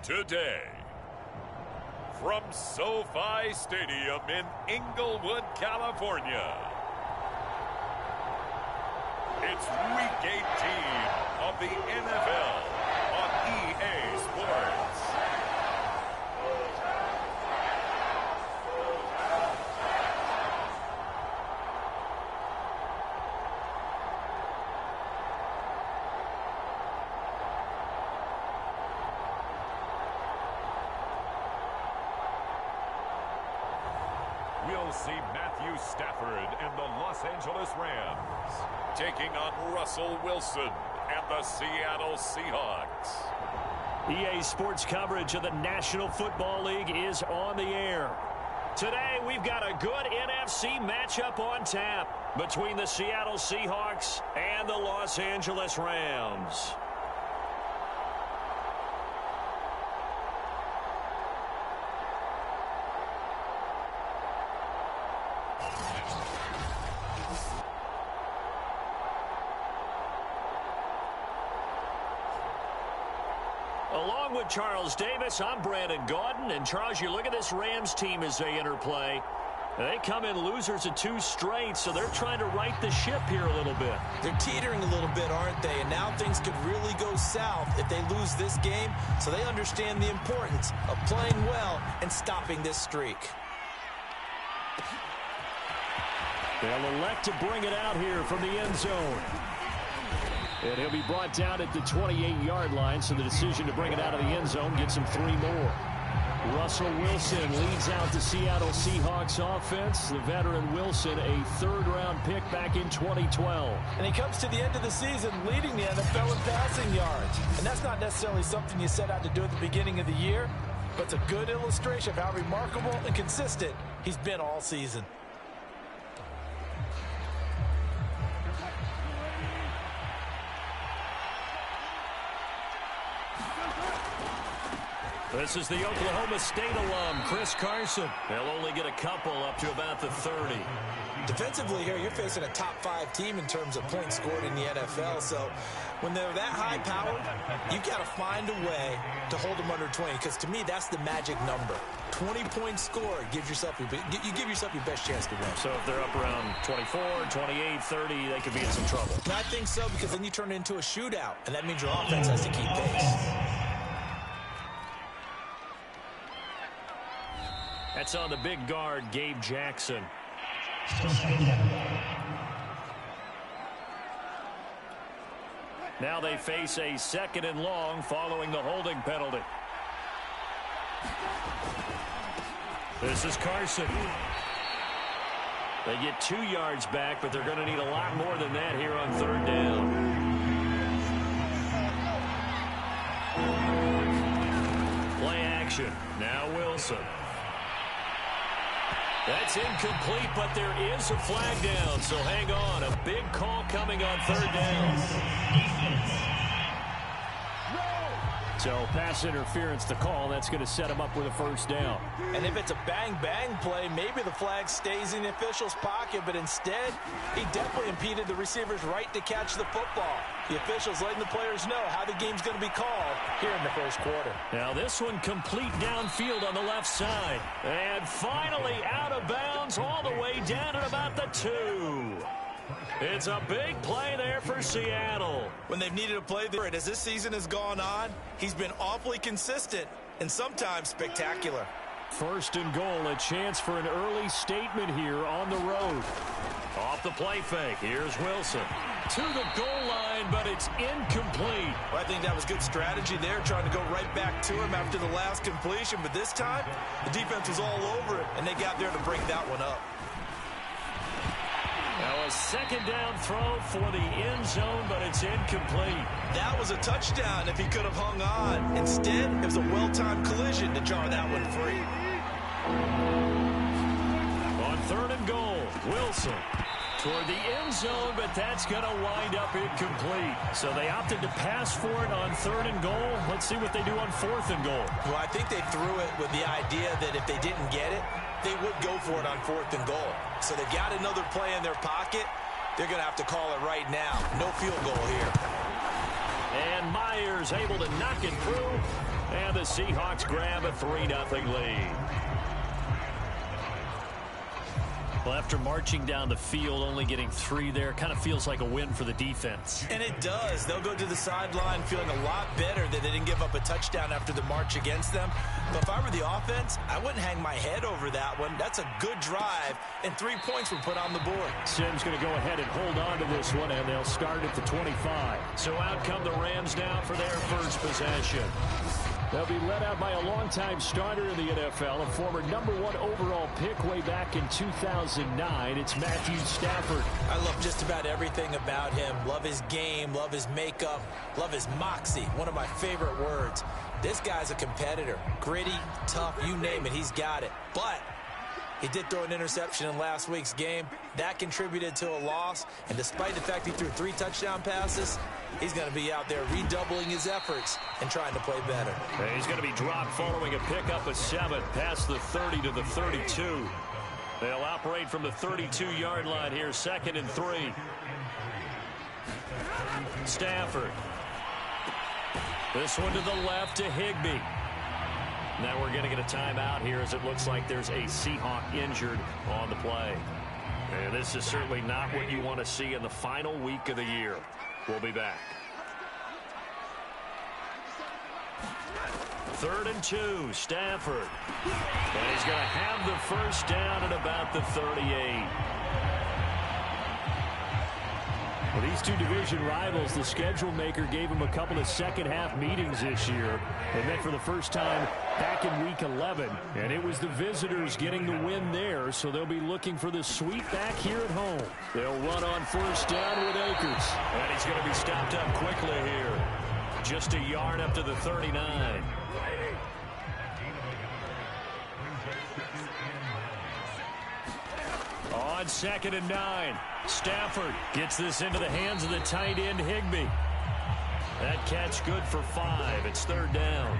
Today, from SoFi Stadium in Inglewood, California, it's Week 18 of the NFL on EA Sports. We'll see Matthew Stafford and the Los Angeles Rams taking on Russell Wilson and the Seattle Seahawks. EA Sports coverage of the National Football League is on the air. Today, we've got a good NFC matchup on tap between the Seattle Seahawks and the Los Angeles Rams. Along with Charles Davis, I'm Brandon Gaudin. And Charles, you look at this Rams team as they interplay. They come in losers of 2 straight, so they're trying to right the ship here a little bit. They're teetering a little bit, aren't they? And now things could really go south if they lose this game. So they understand the importance of playing well and stopping this streak. They'll elect to bring it out here from the end zone. And he'll be brought down at the 28-yard line, so the decision to bring it out of the end zone gets him 3 more. Russell Wilson leads out the Seattle Seahawks offense. The veteran Wilson, a third-round pick back in 2012. And he comes to the end of the season leading the NFL in passing yards. And that's not necessarily something you set out to do at the beginning of the year, but it's a good illustration of how remarkable and consistent he's been all season. This is the Oklahoma State alum, Chris Carson. They'll only get a couple up to about the 30. Defensively here, you're facing a top 5 team in terms of points scored in the NFL. So when they're that high powered, you've got to find a way to hold them under 20. Because to me, that's the magic number. 20-point score gives yourself you give yourself your best chance to win. So if they're up around 24, 28, 30, they could be in some trouble. And I think so, because then you turn it into a shootout. And that means your offense has to keep pace. That's on the big guard, Gabe Jackson. Now they face a 2nd and long following the holding penalty. This is Carson. They get 2 yards back, but they're going to need a lot more than that here on 3rd down. Play action. Now Wilson. That's incomplete, but there is a flag down, so hang on. A big call coming on 3rd down. So pass interference to call. That's going to set him up with a 1st down. And if it's a bang-bang play, maybe the flag stays in the official's pocket, but instead, he definitely impeded the receiver's right to catch the football. The officials letting the players know how the game's going to be called here in the 1st quarter. Now this one complete downfield on the left side. And finally out of bounds all the way down at about the 2. It's a big play there for Seattle. When they've needed to play there, as this season has gone on, he's been awfully consistent and sometimes spectacular. 1st and goal, a chance for an early statement here on the road. Off the play fake, here's Wilson. To the goal line, but it's incomplete. Well, I think that was good strategy there, trying to go right back to him after the last completion. But this time, the defense was all over it, and they got there to break that one up. Now a 2nd down throw for the end zone, but it's incomplete. That was a touchdown if he could have hung on. Instead, it was a well-timed collision to jar that one free. On 3rd and goal, Wilson toward the end zone, but that's going to wind up incomplete. So they opted to pass for it on 3rd and goal. Let's see what they do on 4th and goal. Well, I think they threw it with the idea that if they didn't get it, they would go for it on 4th and goal. So they've got another play in their pocket. They're going to have to call it right now. No field goal here. And Myers able to knock it through. And the Seahawks grab a 3-0 lead. Well, after marching down the field, only getting 3 there, kind of feels like a win for the defense. And it does. They'll go to the sideline feeling a lot better that they didn't give up a touchdown after the march against them. But if I were the offense, I wouldn't hang my head over that one. That's a good drive, and 3 points were put on the board. Simms going to go ahead and hold on to this one, and they'll start at the 25. So out come the Rams now for their first possession. They'll be led out by a longtime starter in the NFL, a former #1 overall pick way back in 2009. It's Matthew Stafford. I love just about everything about him. Love his game, love his makeup, love his moxie. One of my favorite words. This guy's a competitor. Gritty, tough, you name it, he's got it. But he did throw an interception in last week's game. That contributed to a loss. And despite the fact he threw 3 touchdown passes, he's going to be out there redoubling his efforts and trying to play better. And he's going to be dropped following a pickup of 7 past the 30 to the 32. They'll operate from the 32-yard line here, 2nd and 3. Stafford. This one to the left to Higbee. Now we're going to get a timeout here as it looks like there's a Seahawk injured on the play. And this is certainly not what you want to see in the final week of the year. We'll be back. 3rd and 2, Stafford. And he's going to have the first down at about the 38. Well, these two division rivals, the schedule maker gave them a couple of second-half meetings this year. They met for the first time back in Week 11, and it was the visitors getting the win there, so they'll be looking for the sweep back here at home. They'll run on first down with Akers. And he's going to be stopped up quickly here. Just a yard up to the 39. On 2nd and 9, Stafford gets this into the hands of the tight end Higbee. That catch good for 5. It's 3rd down.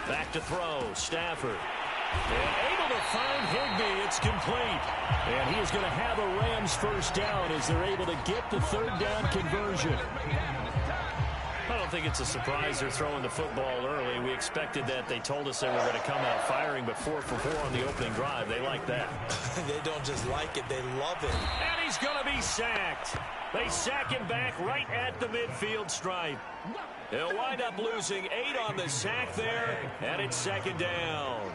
Back to throw, Stafford. And able to find Higbee. It's complete. And he is going to have a Rams first down as they're able to get the 3rd down conversion. I don't think it's a surprise they're throwing the football early. We expected that. They told us they were going to come out firing, but 4 for 4 on the opening drive. They like that. They don't just like it, they love it. And he's going to be sacked. They sack him back right at the midfield stripe. They'll wind up losing 8 on the sack there, and it's 2nd down.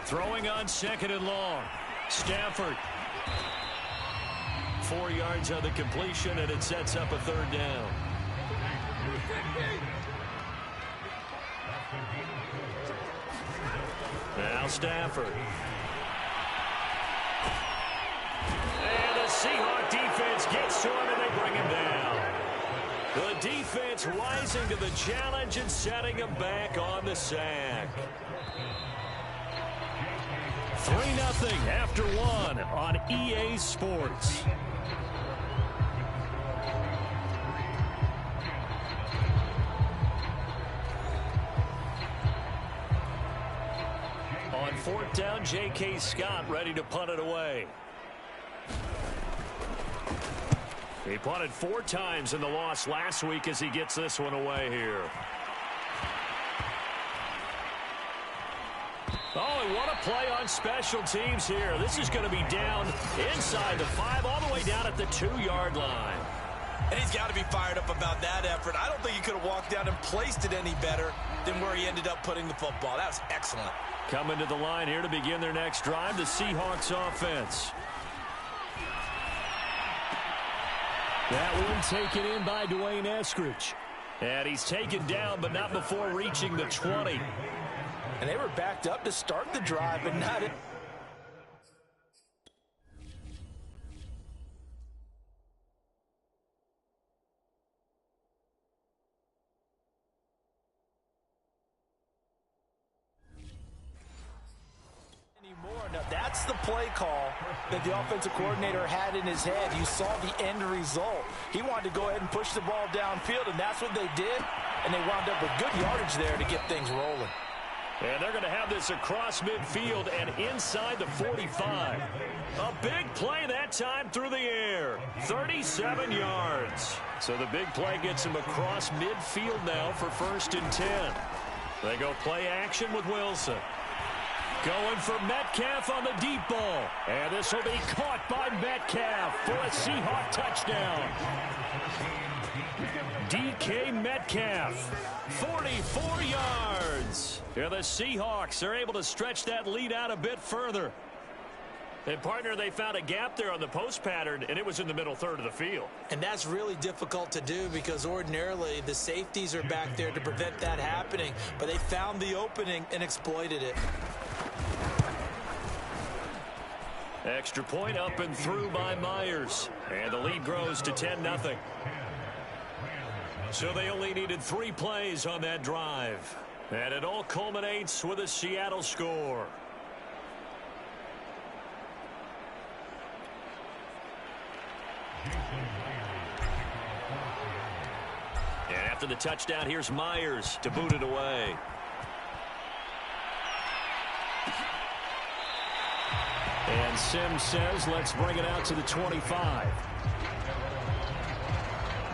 Throwing on 2nd and long. Stafford. 4 yards on the completion, and it sets up a 3rd down. Now Stafford. And the Seahawk defense gets to him, and they bring him down. The defense rising to the challenge and setting him back on the sack. 3-0 after 1 on EA Sports. On 4th down, J.K. Scott ready to punt it away. He punted 4 times in the loss last week as he gets this one away here. Oh, and what a play on special teams here. This is going to be down inside the 5, all the way down at the 2-yard line. And he's got to be fired up about that effort. I don't think he could have walked down and placed it any better than where he ended up putting the football. That was excellent. Coming to the line here to begin their next drive, the Seahawks offense. That one taken in by Dwayne Eskridge. And he's taken down, but not before reaching the 20. And they were backed up to start the drive, but not it. Now that's the play call that the offensive coordinator had in his head. You saw the end result. He wanted to go ahead and push the ball downfield, and that's what they did. And they wound up with good yardage there to get things rolling. And they're going to have this across midfield and inside the 45. A big play that time through the air. 37 yards. So the big play gets him across midfield now for 1st and 10. They go play action with Wilson. Going for Metcalf on the deep ball. And this will be caught by Metcalf for a Seahawk touchdown. DK Metcalf, 44 yards. And the Seahawks are able to stretch that lead out a bit further. And, partner, they found a gap there on the post pattern, and it was in the middle third of the field. And that's really difficult to do because ordinarily the safeties are back there to prevent that happening. But they found the opening and exploited it. Extra point up and through by Myers. And the lead grows to 10-0. So they only needed 3 plays on that drive. And it all culminates with a Seattle score. And after the touchdown, here's Myers to boot it away. And Sims says, let's bring it out to the 25.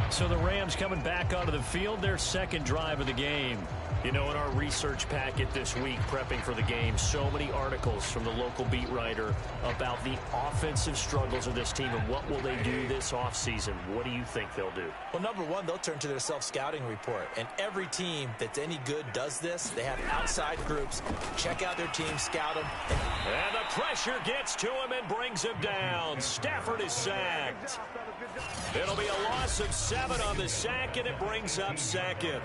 So the Rams coming back onto the field, their 2nd drive of the game. You know, in our research packet this week, prepping for the game, so many articles from the local beat writer about the offensive struggles of this team and what will they do this offseason. What do you think they'll do? Well, number one, they'll turn to their self-scouting report. And every team that's any good does this. They have outside groups. Check out their team, scout them. And the pressure gets to him and brings him down. Stafford is sacked. It'll be a loss of 7 on the sack, and it brings up 2nd.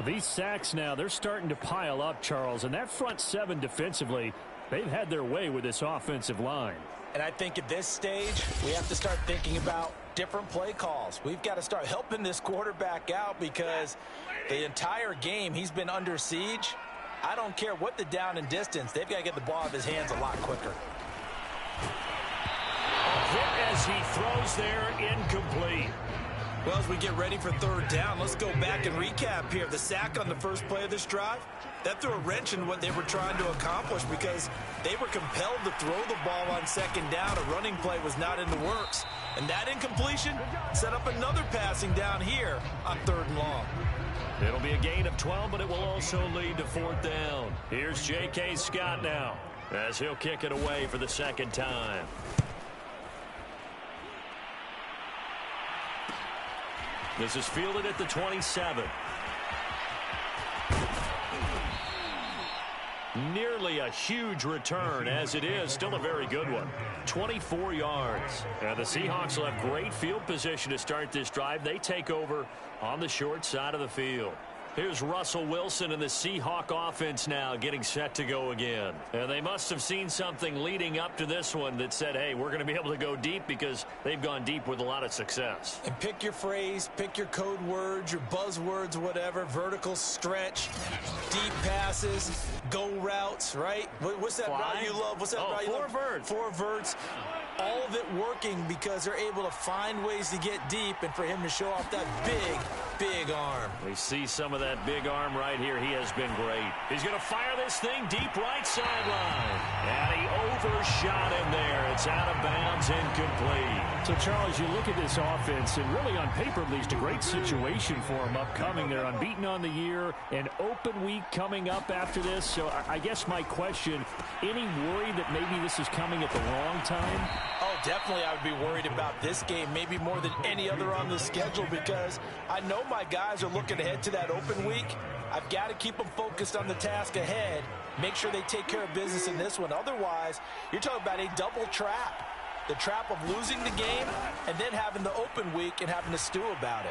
These sacks now, they're starting to pile up, Charles. And that front 7 defensively, they've had their way with this offensive line. And I think at this stage, we have to start thinking about different play calls. We've got to start helping this quarterback out because the entire game he's been under siege. I don't care what the down and distance. They've got to get the ball out of his hands a lot quicker. A hit as he throws there, incomplete. Well, as we get ready for 3rd down, let's go back and recap here. The sack on the first play of this drive, that threw a wrench in what they were trying to accomplish because they were compelled to throw the ball on 2nd down. A running play was not in the works. And that incompletion set up another passing down here on 3rd and long. It'll be a gain of 12, but it will also lead to 4th down. Here's J.K. Scott now as he'll kick it away for the 2nd time. This is fielded at the 27. Nearly a huge return, as it is still a very good one. 24 yards. And the Seahawks will have great field position to start this drive. They take over on the short side of the field. Here's Russell Wilson and the Seahawk offense now getting set to go again. And they must have seen something leading up to this one that said, hey, we're going to be able to go deep because they've gone deep with a lot of success. And pick your phrase, pick your code words, your buzzwords, whatever, vertical stretch, deep passes, go routes, right? What's that route you love? What's that route you love? 4 verts. 4 verts. All of it working because they're able to find ways to get deep and for him to show off that big arm. We see some of that big arm right here. He has been great. He's going to fire this thing deep right sideline. And he overshot him there. It's out of bounds, incomplete. So, Charles, you look at this offense, and really on paper, at least, a great situation for them upcoming. They're unbeaten on the year, an open week coming up after this. So I guess my question, any worry that maybe this is coming at the wrong time? Oh, definitely I would be worried about this game, maybe more than any other on the schedule, because I know my guys are looking ahead to that open week. I've got to keep them focused on the task ahead, make sure they take care of business in this one. Otherwise, you're talking about a double trap. The trap of losing the game and then having the open week and having to stew about it.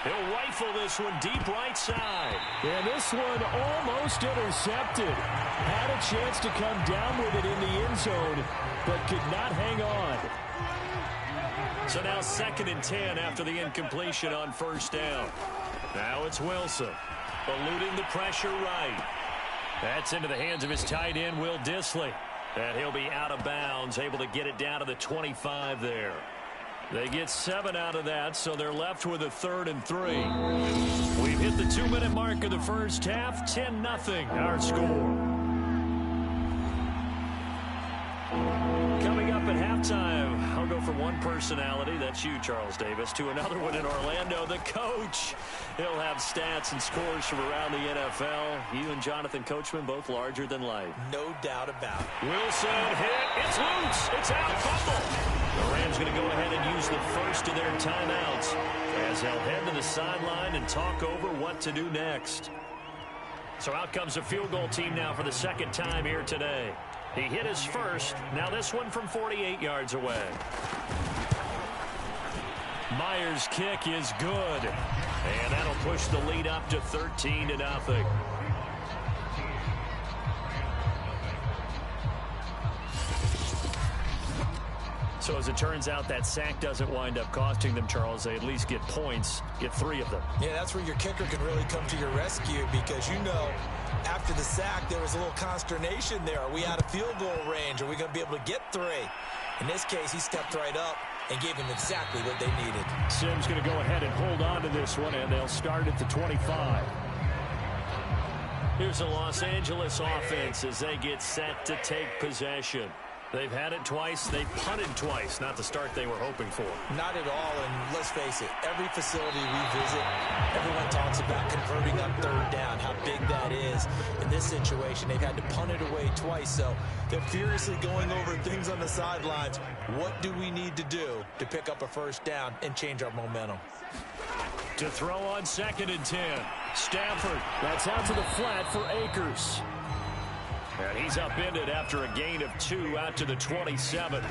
He'll rifle this one deep right side. And this one almost intercepted. Had a chance to come down with it in the end zone, but could not hang on. So now 2nd and 10 after the incompletion on 1st down. Now it's Wilson, eluding the pressure right. That's into the hands of his tight end, Will Dissly. And he'll be out of bounds, able to get it down to the 25 there. They get 7 out of that, so they're left with a 3rd and 3. We've hit the 2-minute mark of the first half. 10-0 our score. Coming up at halftime, I'll go from one personality, that's you, Charles Davis, to another one in Orlando, the coach. He'll have stats and scores from around the NFL. You and Jonathan Coachman both larger than life. No doubt about it. Wilson hit. It's loose. It's out. Fumble. The Rams going to go ahead and use the first of their timeouts as they'll head to the sideline and talk over what to do next. So out comes a field goal team now for the second time here today. He hit his first. Now this one from 48 yards away. Myers' kick is good. And that'll push the lead up to 13-0. So as it turns out, that sack doesn't wind up costing them, Charles. They at least get points, get 3 of them. Yeah, that's where your kicker can really come to your rescue because, you know, after the sack, there was a little consternation there. Are we out of field goal range? Are we going to be able to get 3? In this case, he stepped right up and gave them exactly what they needed. Sims going to go ahead and hold on to this one, and they'll start at the 25. Here's the Los Angeles offense as they get set to take possession. They've had it twice. They punted twice. Not the start they were hoping for. Not at all, and let's face it, every facility we visit, everyone talks about converting on 3rd down, how big that is. In this situation, they've had to punt it away twice, so they're furiously going over things on the sidelines. What do we need to do to pick up a 1st down and change our momentum? To throw on 2nd and 10. Stafford. That's out to the flat for Akers. And he's upended after a gain of 2 out to the 27.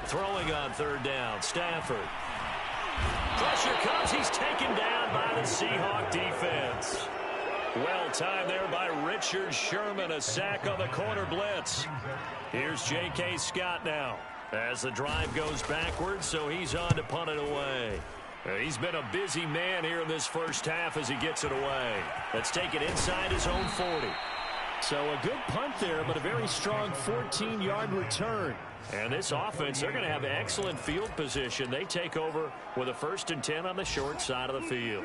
Throwing on 3rd down, Stafford. Pressure comes. He's taken down by the Seahawks defense. Well timed there by Richard Sherman. A sack on the corner blitz. Here's J.K. Scott now as the drive goes backwards, so he's on to punt it away. He's been a busy man here in this first half as he gets it away. Let's take it inside his own 40. So a good punt there, but a very strong 14-yard return. And this offense, they're going to have excellent field position. They take over with a 1st and 10 on the short side of the field.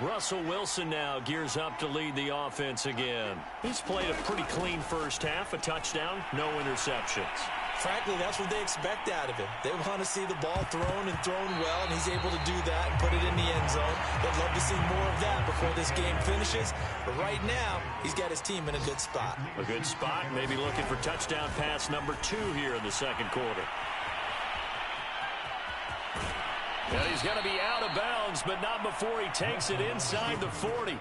Russell Wilson now gears up to lead the offense again. He's played a pretty clean first half, a touchdown, no interceptions. Frankly, that's what they expect out of him. They want to see the ball thrown and thrown well, and he's able to do that and put it in the end zone. They'd love to see more of that before this game finishes. But right now, he's got his team in a good spot. A good spot, maybe looking for touchdown pass number 2 here in the second quarter. And he's going to be out of bounds, but not before he takes it inside the 40.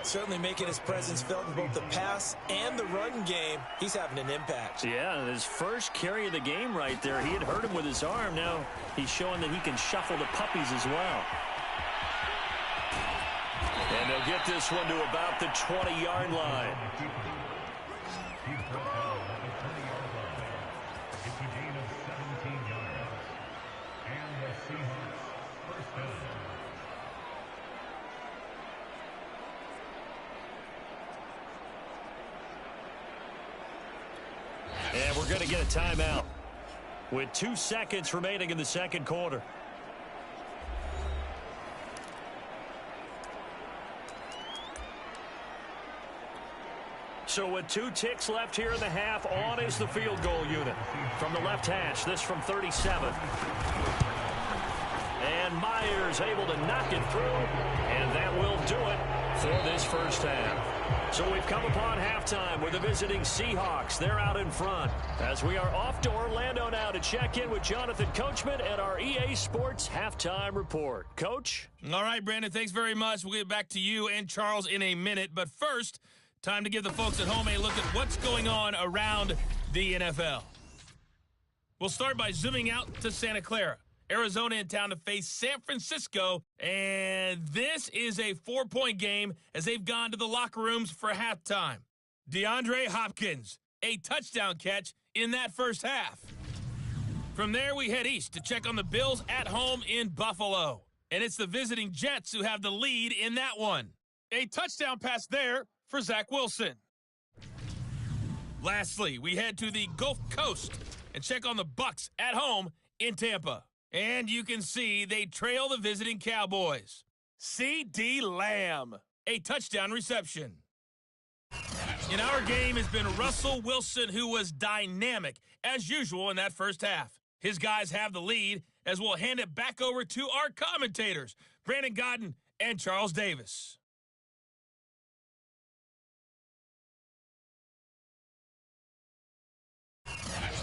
Certainly making his presence felt in both the pass and the run game. He's having an impact. Yeah, his first carry of the game right there. He had hurt him with his arm. Now he's showing that he can shuffle the puppies as well. And they'll get this one to about the 20-yard line. And we're going to get a timeout with 2 seconds remaining in the second quarter. So with 2 ticks left here in the half, on is the field goal unit. From the left hash, this from 37. And Myers able to knock it through, and that will do it for this first half. So we've come upon halftime with the visiting Seahawks. They're out in front as we are off to Orlando now to check in with Jonathan Coachman at our EA Sports Halftime Report. Coach? All right, Brandon, thanks very much. We'll get back to you and Charles in a minute. But first, time to give the folks at home a look at what's going on around the NFL. We'll start by zooming out to Santa Clara. Arizona in town to face San Francisco, and this is a 4-point game as they've gone to the locker rooms for halftime. DeAndre Hopkins, a touchdown catch in that first half. From there, we head east to check on the Bills at home in Buffalo, and it's the visiting Jets who have the lead in that one. A touchdown pass there for Zach Wilson. Lastly, we head to the Gulf Coast and check on the Bucs at home in Tampa. And you can see they trail the visiting Cowboys. C.D. Lamb, a touchdown reception. In our game has been Russell Wilson, who was dynamic, as usual, in that first half. His guys have the lead, as we'll hand it back over to our commentators, Brandon Godden and Charles Davis.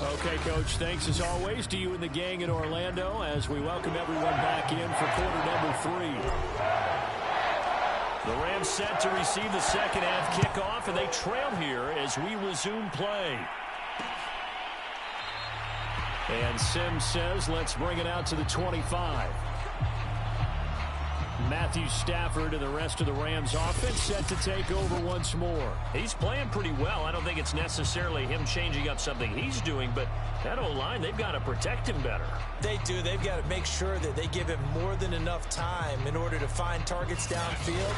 Okay, Coach, thanks as always to you and the gang in Orlando as we welcome everyone back in for quarter number 3. The Rams set to receive the second half kickoff, and they trail here as we resume play. And Sims says, let's bring it out to the 25. Matthew Stafford and the rest of the Rams offense set to take over once more. He's playing pretty well. I don't think it's necessarily him changing up something he's doing, but that O-line, they've got to protect him better. They do. They've got to make sure that they give him more than enough time in order to find targets downfield.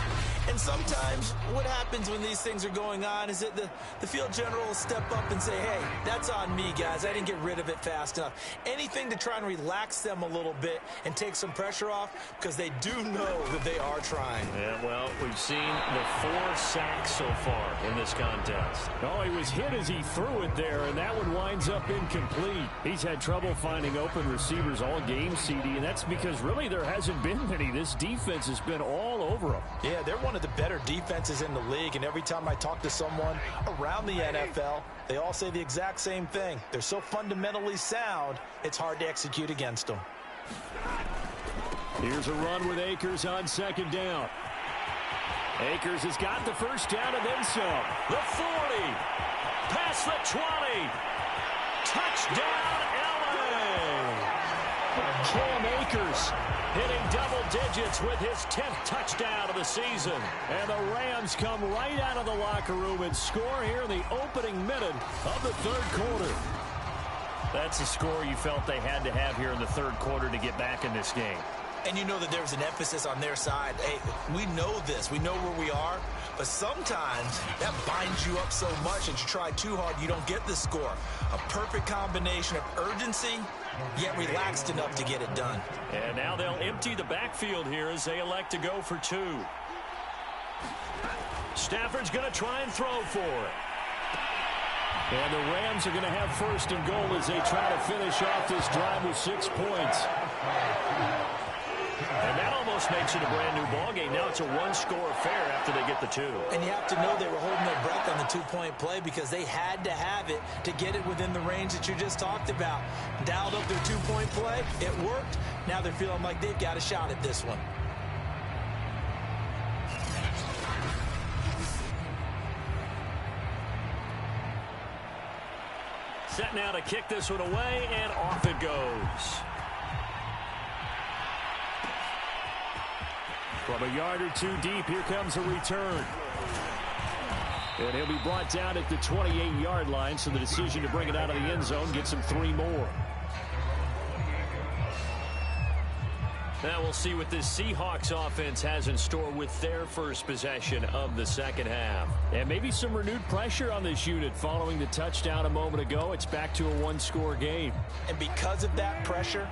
And sometimes what happens when these things are going on is that the field general will step up and say, hey, that's on me, guys. I didn't get rid of it fast enough. Anything to try and relax them a little bit and take some pressure off, because they do know that they are trying. Yeah, well, we've seen the 4 sacks so far in this contest. Oh, he was hit as he threw it there, and that one winds up incomplete. He's had trouble finding open receivers all game, CD, and that's because really there hasn't been many. This defense has been all over him. Yeah, they're one of the better defenses in the league, and every time I talk to someone around the NFL, they all say the exact same thing. They're so fundamentally sound, it's hard to execute against them. Here's a run with Akers on second down. Akers has got the first down and then some. The 40. Past the 20. Touchdown, LA. Cam Akers hitting double digits with his 10th touchdown of the season. And the Rams come right out of the locker room and score here in the opening minute of the third quarter. That's a score you felt they had to have here in the third quarter to get back in this game. And you know that there was an emphasis on their side. Hey, we know this. We know where we are. But sometimes that binds you up so much that you try too hard, you don't get the score. A perfect combination of urgency, yet relaxed enough to get it done. And now they'll empty the backfield here as they elect to go for 2. Stafford's going to try and throw for it. And the Rams are going to have first and goal as they try to finish off this drive with 6 points. And that almost makes it a brand-new ballgame. Now it's a one-score affair after they get the 2. And you have to know they were holding their breath on the 2-point play because they had to have it to get it within the range that you just talked about. Dialed up their 2-point play. It worked. Now they're feeling like they've got a shot at this one. Set now to kick this one away, and off it goes. From a yard or 2 deep, here comes a return. And he'll be brought down at the 28-yard line, so the decision to bring it out of the end zone gets him 3 more. Now we'll see what this Seahawks offense has in store with their first possession of the second half. And maybe some renewed pressure on this unit following the touchdown a moment ago. It's back to a one-score game. And because of that pressure,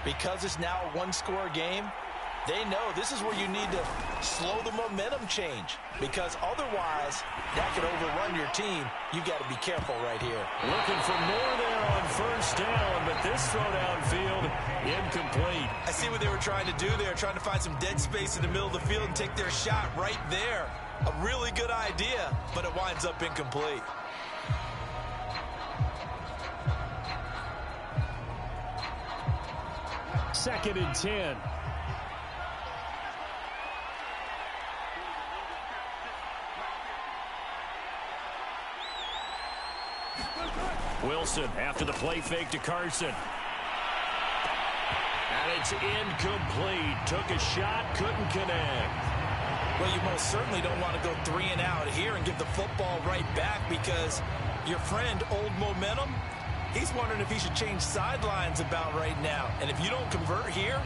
because it's now a one-score game, they know this is where you need to slow the momentum change, because otherwise that could overrun your team. You got to be careful right here. Looking for more there on first down, but this throw downfield incomplete. I see what they were trying to do there, trying to find some dead space in the middle of the field and take their shot right there. A really good idea, but it winds up incomplete. Second and 10. Wilson after the play fake to Carson. And it's incomplete. Took a shot, couldn't connect. Well, you most certainly don't want to go 3 and out here and give the football right back, because your friend, Old Momentum, he's wondering if he should change sidelines about right now. And if you don't convert here,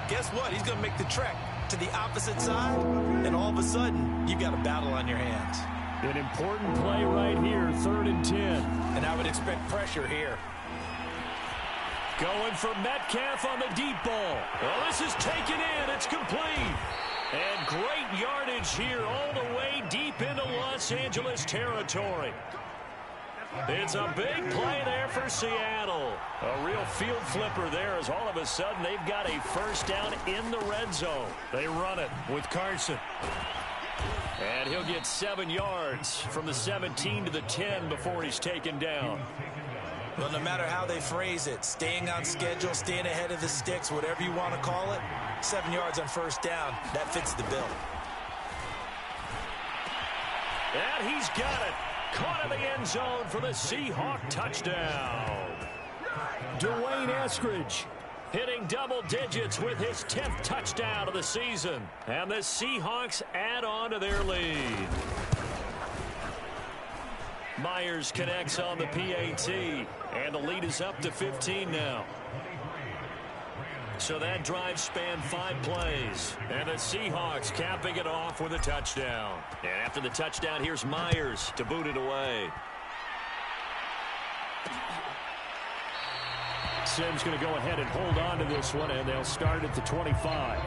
guess what? He's going to make the trek to the opposite side, and all of a sudden, you've got a battle on your hands. An important play right here, 3rd and 10. And I would expect pressure here. Going for Metcalf on the deep ball. Well, this is taken in. It's complete. And great yardage here all the way deep into Los Angeles territory. It's a big play there for Seattle. A real field flipper there as all of a sudden they've got a first down in the red zone. They run it with Carson. And he'll get 7 yards from the 17 to the 10 before he's taken down. Well, no matter how they phrase it, staying on schedule, staying ahead of the sticks, whatever you want to call it, 7 yards on first down, that fits the bill. And he's got it. Caught in the end zone for the Seahawk touchdown. Dwayne Eskridge hitting double digits with his 10th touchdown of the season. And the Seahawks add on to their lead. Myers connects on the PAT, and the lead is up to 15 now. So that drive spanned 5 plays, and the Seahawks capping it off with a touchdown. And after the touchdown, here's Myers to boot it away. Simms going to go ahead and hold on to this one, and they'll start at the 25.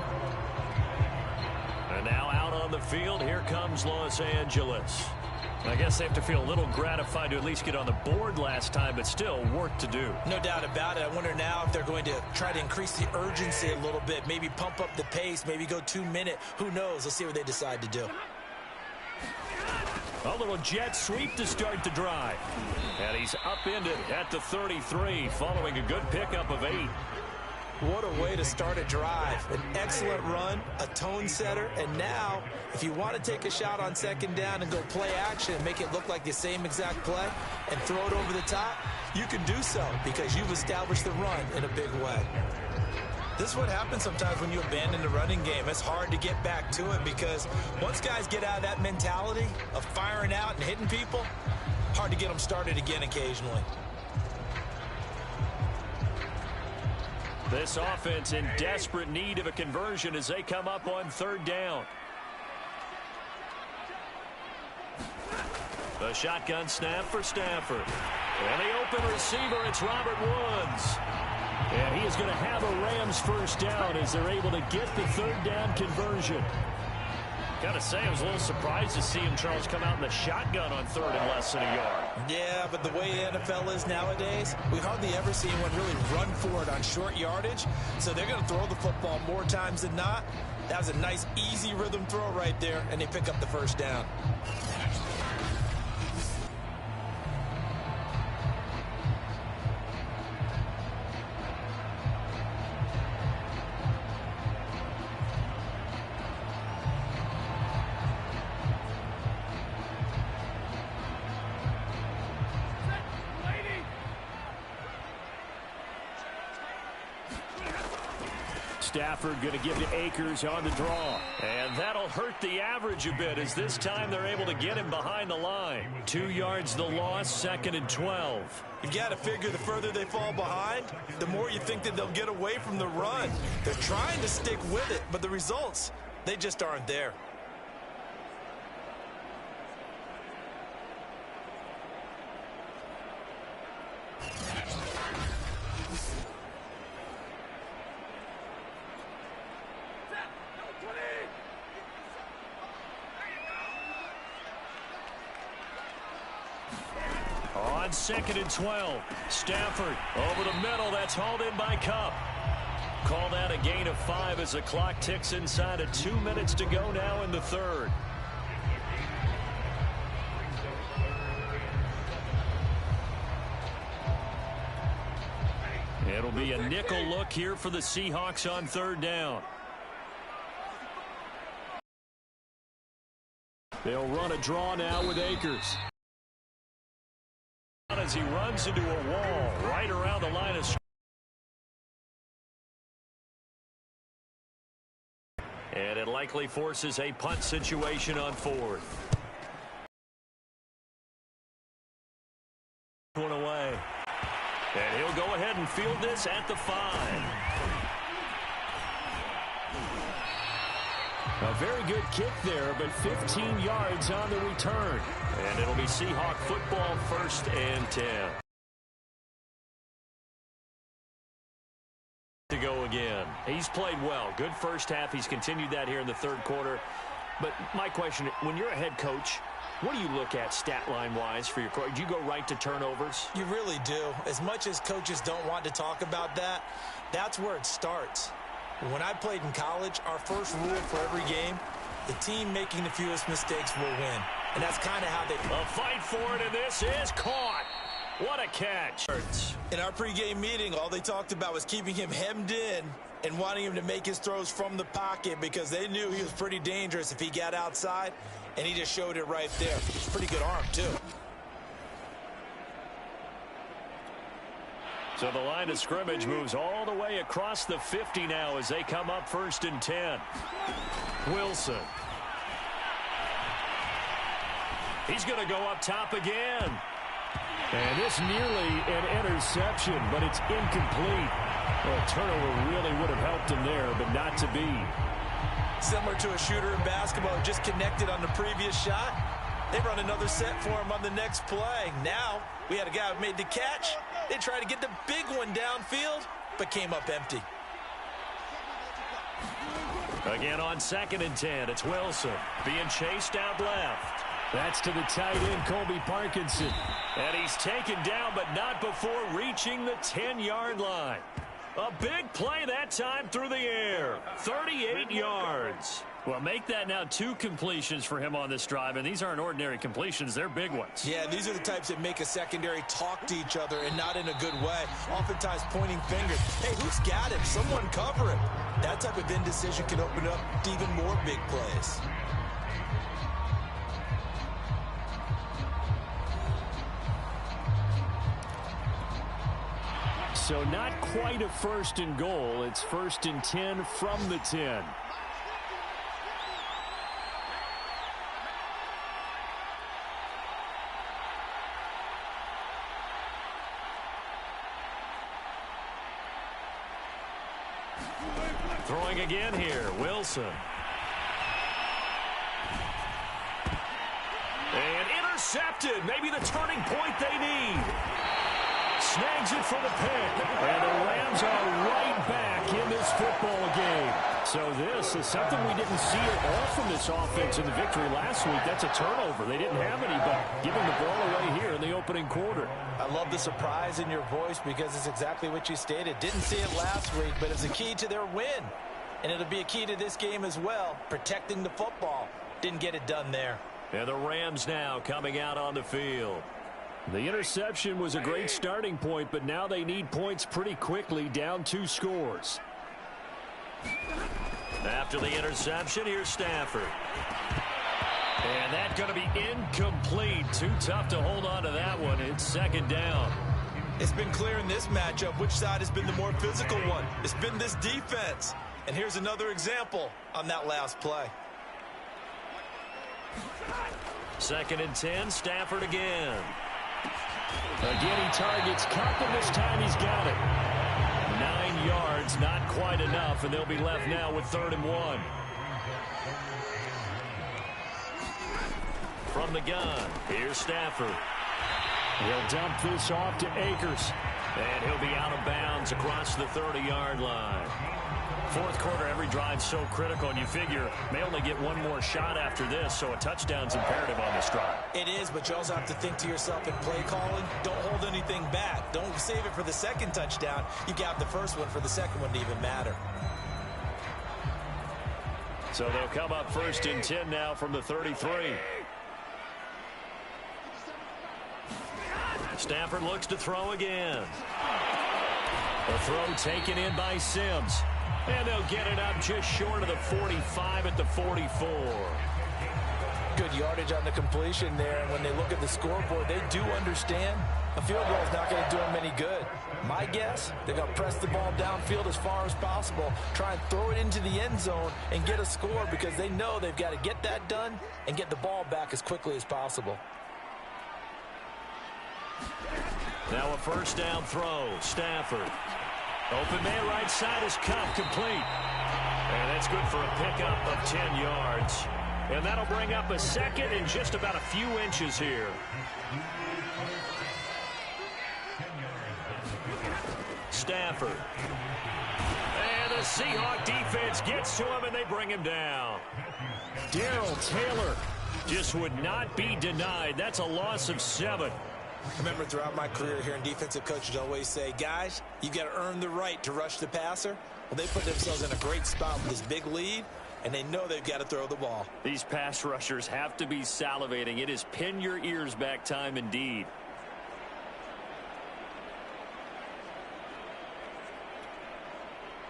And now out on the field, here comes Los Angeles. I guess they have to feel a little gratified to at least get on the board last time, but still work to do. No doubt about it. I wonder now if they're going to try to increase the urgency a little bit, maybe pump up the pace, maybe go 2-minute. Who knows? Let's see what they decide to do. A little jet sweep to start the drive. And he's upended at the 33 following a good pickup of 8. What a way to start a drive. An excellent run, a tone setter, and now if you want to take a shot on second down and go play action and make it look like the same exact play and throw it over the top, you can do so because you've established the run in a big way. This is what happens sometimes when you abandon the running game. It's hard to get back to it because once guys get out of that mentality of firing out and hitting people, hard to get them started again occasionally. This offense in desperate need of a conversion as they come up on 3rd down. The shotgun snap for Stafford. And the open receiver, it's Robert Woods. And he is going to have a Rams first down as they're able to get the 3rd down conversion. Got to say, I was a little surprised to see him, Charles, come out in the shotgun on 3rd and less than a yard. Yeah, but the way the NFL is nowadays, we hardly ever see anyone really run for it on short yardage. So they're going to throw the football more times than not. That was a nice, easy rhythm throw right there, and they pick up the first down. Stafford going to give to Akers on the draw. And that'll hurt the average a bit as this time they're able to get him behind the line. 2 yards the loss, 2nd and 12. You got to figure the further they fall behind, the more you think that they'll get away from the run. They're trying to stick with it, but the results, they just aren't there. On 2nd and 12, Stafford over the middle. That's hauled in by Kupp. Called out a gain of 5 as the clock ticks inside of 2 minutes to go now in the 3rd. It'll be a nickel look here for the Seahawks on 3rd down. They'll run a draw now with Akers. As he runs into a wall right around the line of scrimmage. And it likely forces a punt situation on 4th. One away. And he'll go ahead and field this at the 5. A very good kick there, but 15 yards on the return. And it'll be Seahawk football, 1st and 10. He's played well. Good first half. He's continued that here in the third quarter. But my question, when you're a head coach, what do you look at stat line-wise for your coach? Do you go right to turnovers? You really do. As much as coaches don't want to talk about that, that's where it starts. When I played in college, our first rule for every game, the team making the fewest mistakes will win. And that's kind of how they... A fight for it, and this is caught. What a catch. In our pregame meeting, all they talked about was keeping him hemmed in and wanting him to make his throws from the pocket because they knew he was pretty dangerous if he got outside, and he just showed it right there. It's pretty good arm, too. So the line of scrimmage moves all the way across the 50 now as they come up 1st and 10. Wilson. He's going to go up top again. And this nearly an interception, but it's incomplete. Well, a turnover really would have helped him there, but not to be. Similar to a shooter in basketball who just connected on the previous shot. They run another set for him on the next play. Now, we had a guy who made the catch. They tried to get the big one downfield, but came up empty. Again on 2nd and 10, it's Wilson being chased out left. That's to the tight end, Colby Parkinson. And he's taken down, but not before reaching the 10-yard line. A big play that time through the air. 38 yards. Well, make that now 2 completions for him on this drive, and these aren't ordinary completions. They're big ones. Yeah, these are the types that make a secondary talk to each other and not in a good way. Oftentimes pointing fingers. Hey, who's got him? Someone cover him. That type of indecision can open up to even more big plays. So not quite a 1st and goal. It's 1st and 10 from the 10. Throwing again here, Wilson. And intercepted. Maybe the turning point they need. Snags it for the pick. And the Rams are right back in this football game. So this is something we didn't see at all from this offense in the victory last week. That's a turnover. They didn't have any, but giving the ball away here in the opening quarter. I love the surprise in your voice because it's exactly what you stated. Didn't see it last week, but it's a key to their win. And it'll be a key to this game as well, protecting the football. Didn't get it done there. And the Rams now coming out on the field. The interception was a great starting point, but now they need points pretty quickly, down 2 scores. After the interception, here's Stafford. And that's going to be incomplete. Too tough to hold on to that one. It's 2nd down. It's been clear in this matchup which side has been the more physical one. It's been this defense. And here's another example on that last play. 2nd and 10, Stafford again. Again, he targets Cup, and this time he's got it. 9 yards, not quite enough, and they'll be left now with 3rd and 1. From the gun, here's Stafford. He'll dump this off to Akers. And he'll be out of bounds across the 30-yard line. 4th quarter, every drive so critical, and you figure may only get one more shot after this, so a touchdown's imperative on this drive. It is, but you also have to think to yourself in play calling, don't hold anything back. Don't save it for the 2nd touchdown. You got the first one for the 2nd one to even matter. So they'll come up 1st and 10 now from the 33. Stafford looks to throw again. A throw taken in by Sims. And they'll get it up just short of the 45 at the 44. Good yardage on the completion there. And when they look at the scoreboard, they do understand a field goal is not going to do them any good. My guess, they're going to press the ball downfield as far as possible, try and throw it into the end zone and get a score because they know they've got to get that done and get the ball back as quickly as possible. Now a 1st down throw. Stafford. Open man right side is Cup, complete. And that's good for a pickup of 10 yards. And that'll bring up a 2nd and just about a few inches here. Stafford. And the Seahawks defense gets to him, and they bring him down. Darrell Taylor just would not be denied. That's a loss of 7. I remember throughout my career hearing defensive coaches always say, guys, you got to earn the right to rush the passer. Well, they put themselves in a great spot with this big lead, and they know they've got to throw the ball. These pass rushers have to be salivating. It is pin your ears back time indeed.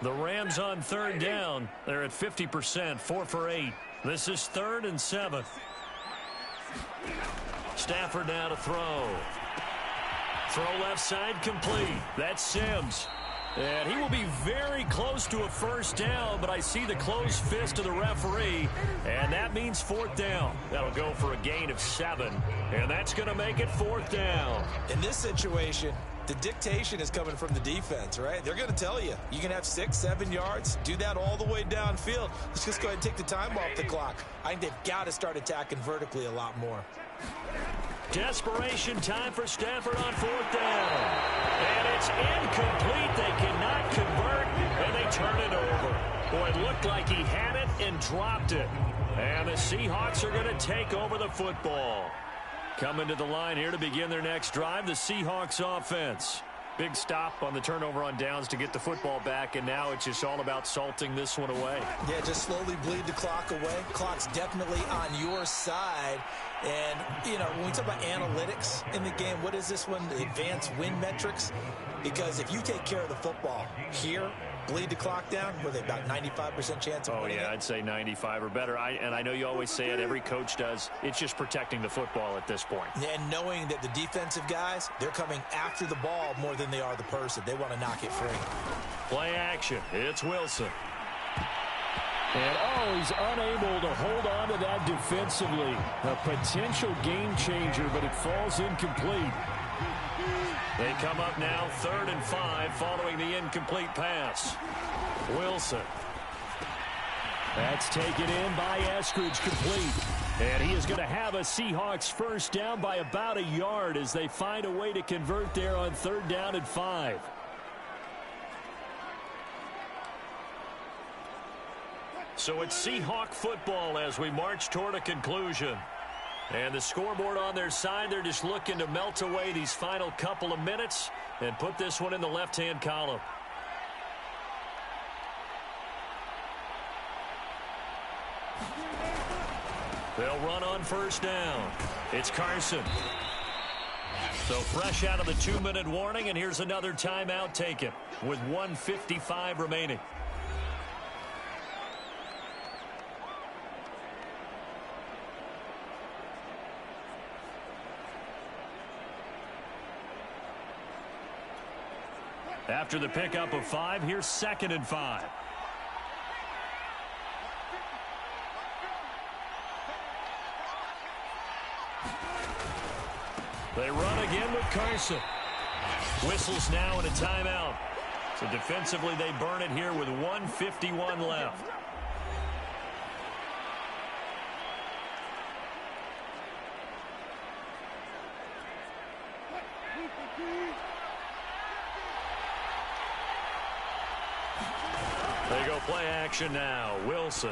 The Rams on 3rd down. They're at 50%, 4 for 8. This is 3rd and 7. Stafford now to throw. Throw left side complete. That's Sims. And he will be very close to a 1st down, but I see the closed fist of the referee, and that means 4th down. That'll go for a gain of 7, and that's going to make it 4th down. In this situation, the dictation is coming from the defense, right? They're going to tell you, you can have 6, 7 yards, do that all the way downfield. Let's just go ahead and take the time off the clock. I think they've got to start attacking vertically a lot more. Desperation time for Stafford on 4th down. And it's incomplete. They cannot convert, and they turn it over. Boy, it looked like he had it and dropped it. And the Seahawks are going to take over the football. Coming to the line here to begin their next drive, the Seahawks offense. Big stop on the turnover on downs to get the football back, and now it's just all about salting this one away. Yeah, just slowly bleed the clock away. Clock's definitely on your side. And, you know, when we talk about analytics in the game, what is this one? The advanced win metrics? Because if you take care of the football here, bleed the clock down, were they about 95% chance of winning? Oh, yeah, I'd say 95 or better. And I know you always say it, every coach does. It's just protecting the football at this point. And knowing that the defensive guys, they're coming after the ball more than they are the person. They want to knock it free. Play action. It's Wilson. And, he's unable to hold on to that defensively. A potential game changer, but it falls incomplete. They come up now 3rd and 5 following the incomplete pass. Wilson. That's taken in by Eskridge, complete. And he is going to have a Seahawks 1st down by about a yard as they find a way to convert there on 3rd down and 5. So it's Seahawk football as we march toward a conclusion. And the scoreboard on their side, they're just looking to melt away these final couple of minutes and put this one in the left-hand column. They'll run on 1st down. It's Carson. So fresh out of the 2-minute warning, and here's another timeout taken with 1:55 remaining. After the pickup of 5, here's 2nd and 5. They run again with Carson. Whistles now in a timeout. So defensively they burn it here with 1:51 left. They go play action now. Wilson.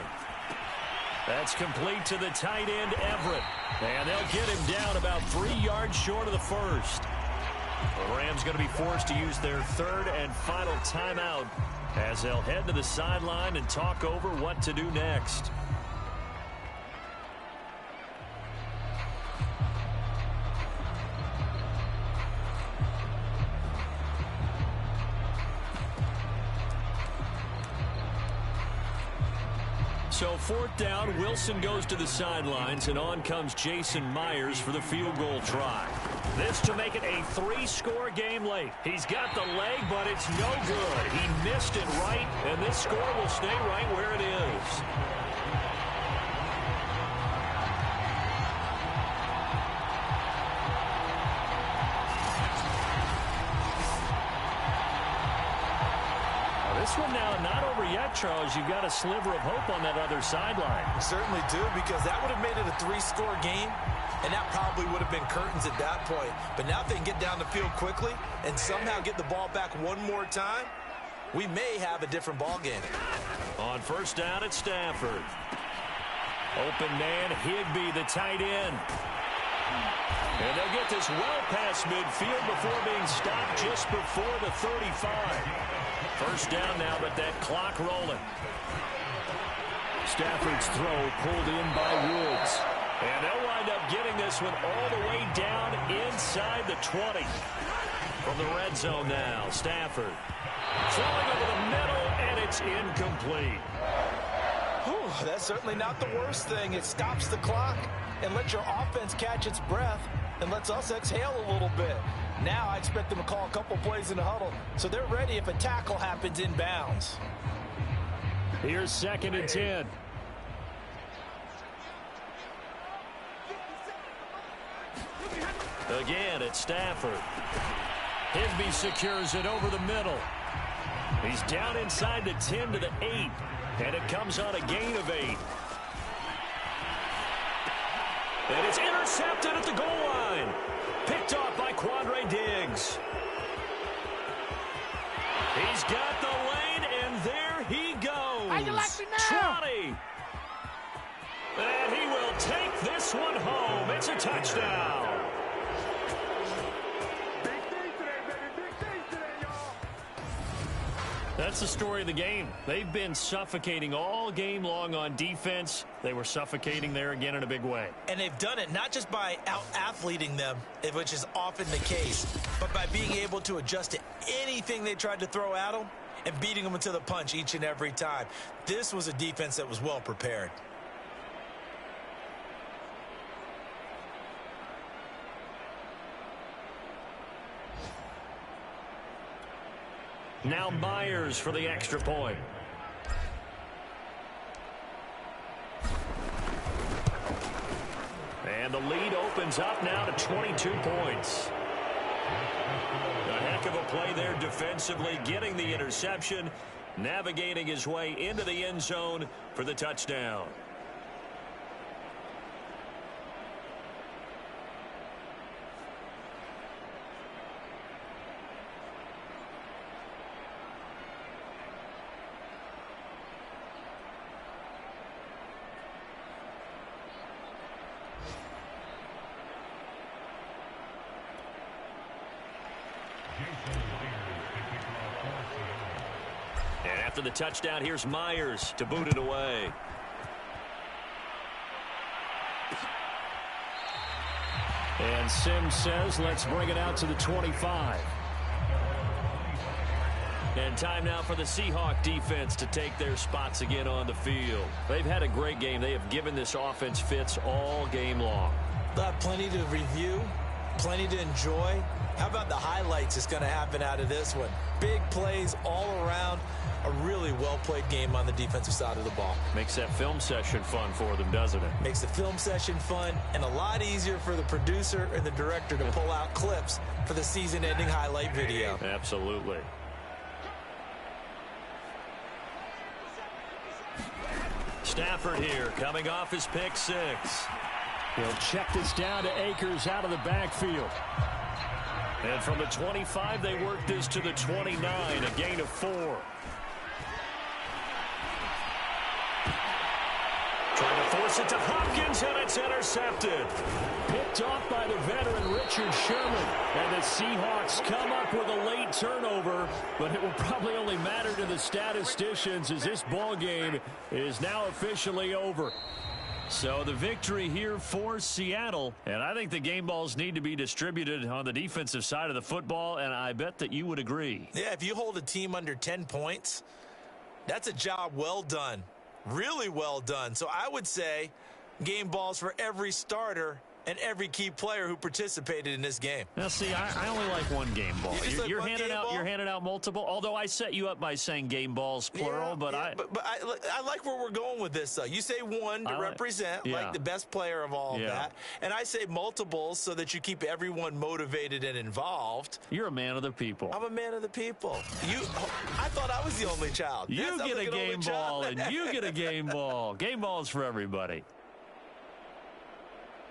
That's complete to the tight end, Everett. And they'll get him down about 3 yards short of the 1st. The Rams going to be forced to use their 3rd and final timeout as they'll head to the sideline and talk over what to do next. So 4th down, Wilson goes to the sidelines, and on comes Jason Myers for the field goal try. This to make it a 3-score game late. He's got the leg, but it's no good. He missed it right, and this score will stay right where it is. This one now not over yet, Charles. You've got a sliver of hope on that other sideline. Certainly do, because that would have made it a 3-score game, and that probably would have been curtains at that point. But now if they can get down the field quickly and somehow get the ball back one more time, we may have a different ball game. On first down, it's Stafford. Open man, Higbee, the tight end. And they'll get this well past midfield before being stopped just before the 35. First down now, but that clock rolling. Stafford's throw pulled in by Woods. And they'll wind up getting this one all the way down inside the 20. From the red zone now, Stafford throwing over the middle, and it's incomplete. Whew, that's certainly not the worst thing. It stops the clock and lets your offense catch its breath and lets us exhale a little bit. Now I expect them to call a couple plays in the huddle, so they're ready if a tackle happens inbounds. Here's 2nd and 10. Again, it's Stafford. Higbee secures it over the middle. He's down inside the 10 to the 8, and it comes on a gain of 8. And it's intercepted at the goal line. Picked off by Quandre Diggs. He's got the lane, and there he goes. How you like me now? 20. And he will take this one home. It's a touchdown. That's the story of the game. They've been suffocating all game long on defense. They were suffocating there again in a big way. And they've done it not just by out-athleting them, which is often the case, but by being able to adjust to anything they tried to throw at them and beating them into the punch each and every time. This was a defense that was well prepared. Now Myers for the extra point. And the lead opens up now to 22 points. A heck of a play there defensively, getting the interception, navigating his way into the end zone for the touchdown. And after the touchdown, here's Myers to boot it away. And Sims says, let's bring it out to the 25. And time now for the Seahawks defense to take their spots again on the field. They've had a great game. They have given this offense fits all game long. They'll have plenty to review, plenty to enjoy. How about the highlights that's going to happen out of this one? Big plays all around. A really well-played game on the defensive side of the ball. Makes that film session fun for them, doesn't it? Makes the film session fun and a lot easier for the producer and the director to pull out clips for the season-ending highlight video. Absolutely. Stafford here, coming off his pick 6. He'll check this down to Akers out of the backfield. And from the 25, they work this to the 29, a gain of 4. Trying to force it to Hopkins, and it's intercepted. Picked off by the veteran Richard Sherman. And the Seahawks come up with a late turnover, but it will probably only matter to the statisticians as this ball game is now officially over. So the victory here for Seattle, and I think the game balls need to be distributed on the defensive side of the football, and I bet that you would agree. Yeah, if you hold a team under 10 points, that's a job well done. Really well done. So I would say game balls for every starter and every key player who participated in this game. Now, see, I only like one game ball. You're handing out multiple. Although I set you up by saying game balls plural, but I like where we're going with this. Though you say one to represent like the best player of all of that, and I say multiples so that you keep everyone motivated and involved. You're a man of the people. I'm a man of the people. I thought I was the only child. You get a game ball, and you get a game ball. Game balls for everybody.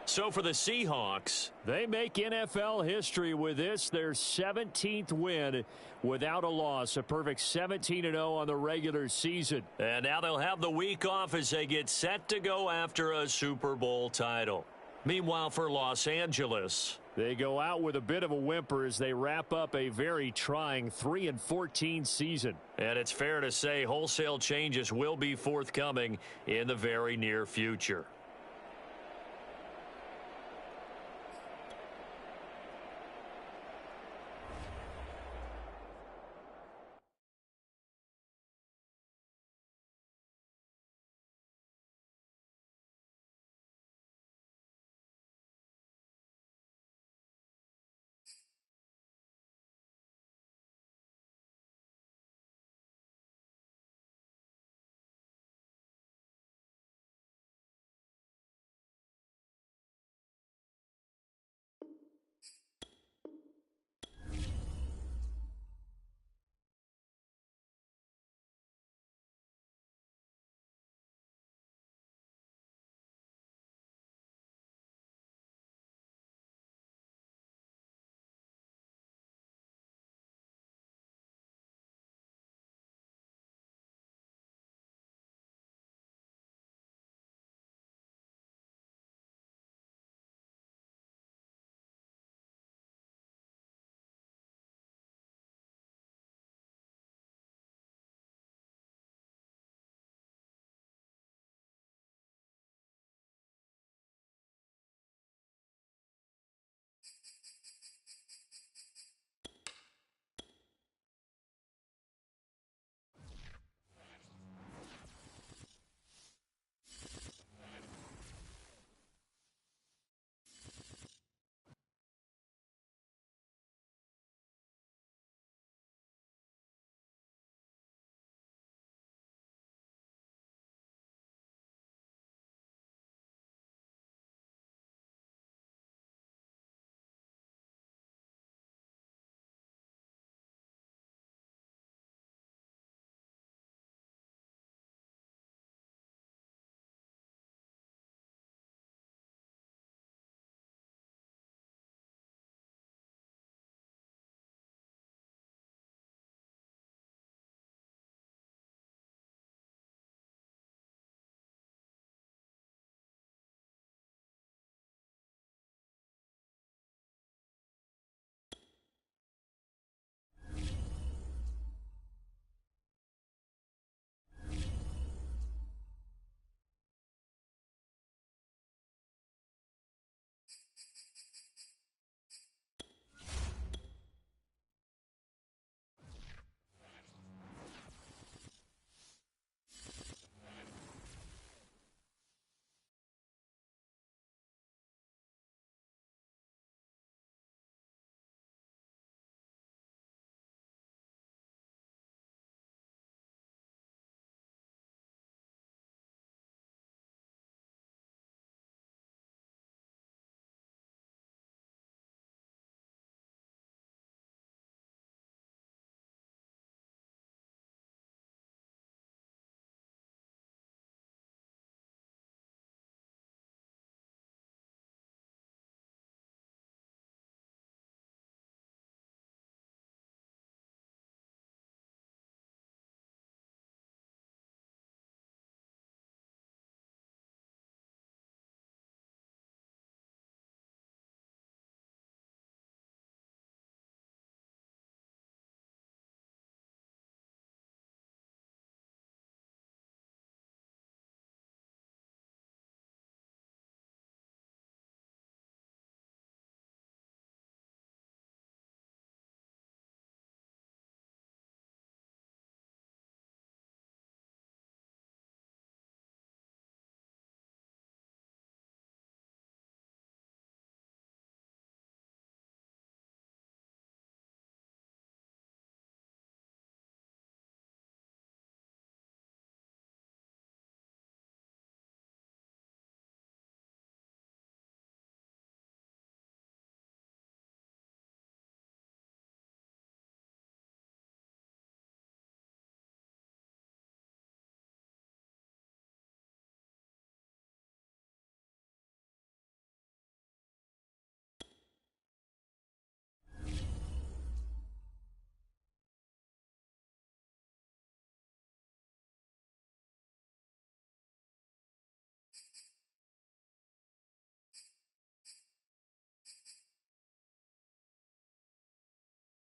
So for the Seahawks, they make NFL history with this, their 17th win without a loss, a perfect 17-0 on the regular season. And now they'll have the week off as they get set to go after a Super Bowl title. Meanwhile, for Los Angeles, they go out with a bit of a whimper as they wrap up a very trying 3-14 season. And it's fair to say wholesale changes will be forthcoming in the very near future.